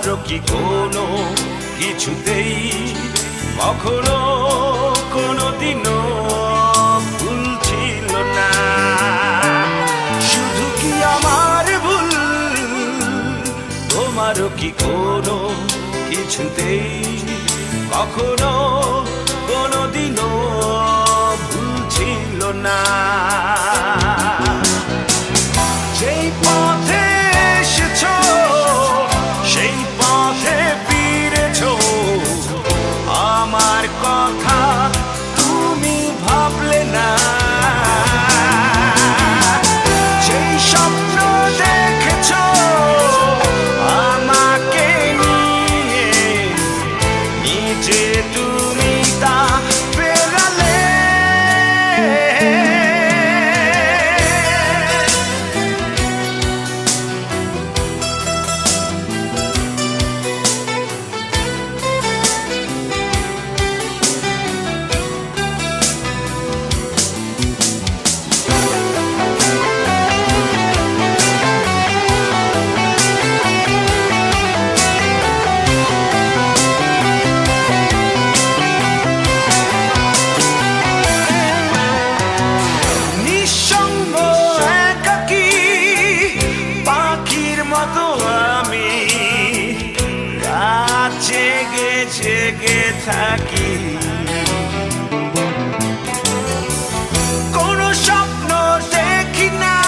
তোমারও কি কোনো কিছুতেই কখনো কোনোদিনও ভুল ছিল না? শুধু কি আমার ভুল, তোমারও কি কোনো কিছুতেই কখনো কোনোদিনও ভুল ছিল না? যেই পথে এসেছো সেই পথে ফিরেছো, আমার কথা তুমি ভাবলে না। যেই স্বপ্ন দেখেছো আমাকে নিয়ে, নিজে তুমি তা ফেরালে। আমি রাত জেগে জেগে থাকি, কোন স্বপ্ন দেখি না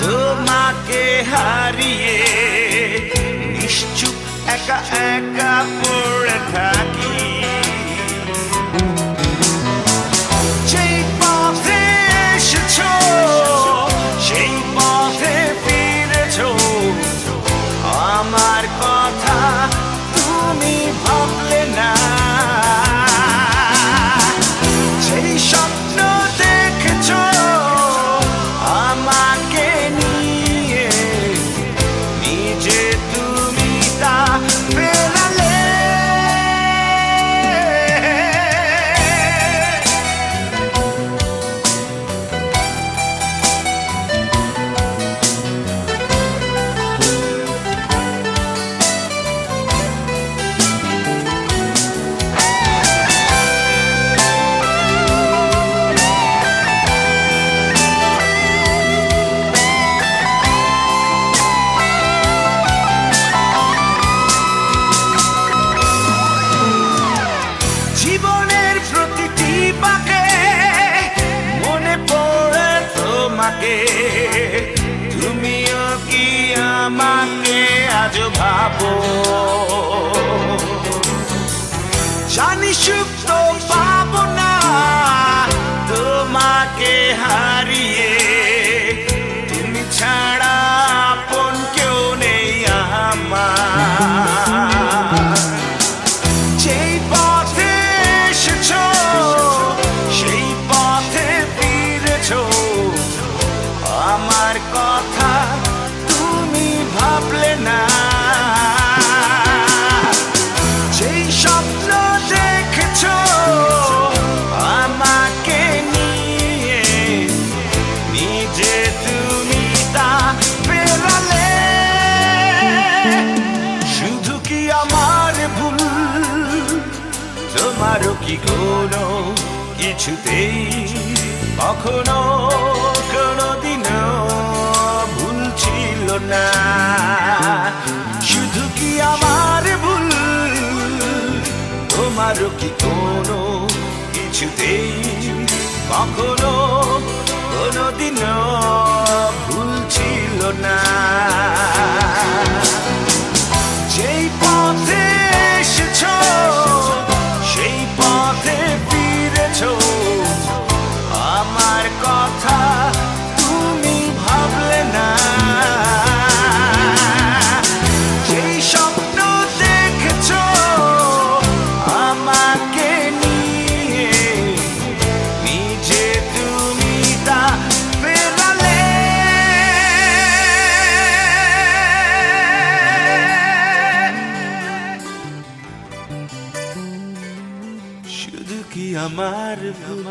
তোমাকে হারিয়ে, নিশ্চুপ একা একা পড়ে থাকি। যেই পথে এসেছো সেই পথে ফিরেছো, আমার কথা তুমি ভাবলে না। সেই স্বপ্ন দেখেছো আমাকে নিয়ে, নিজে তুমি তা ফেরালে। জীবনের প্রতিটি বাঁকে মনে পড়ে তোমাকে, তুমিও কি আমাকে আজ ভাবো? জানি সুখ তো পাবো না তোমাকে হারিয়ে, তুমি ছাড়া আপন কেউ নেই আমার। যেই পথে এসেছো সেই পথে ফিরেছো, আমার কথা তুমি ভাবলে না। যেই স্বপ্ন দেখেছো আমাকে নিয়ে, নিজে তুমি তা ফেরালে। শুধু কি আমার ভুল, তোমারও কি কোনো কিছুতেই কখনো কোনোদিনও ভুল ছিল না? শুধু কি আমার ভুল, তোমারও কি কোনো কিছুতেই কখনো কোনোদিনও ভুল ছিল না? যেই পথে এসেছো সেই পথে ফিরেছো, আমার কথা তুমি ভাবলে না। যেই স্বপ্ন দেখেছো আমাকে নিয়ে, নিজে তুমি তা ফেরালে। শুধু কি আমার ভুল,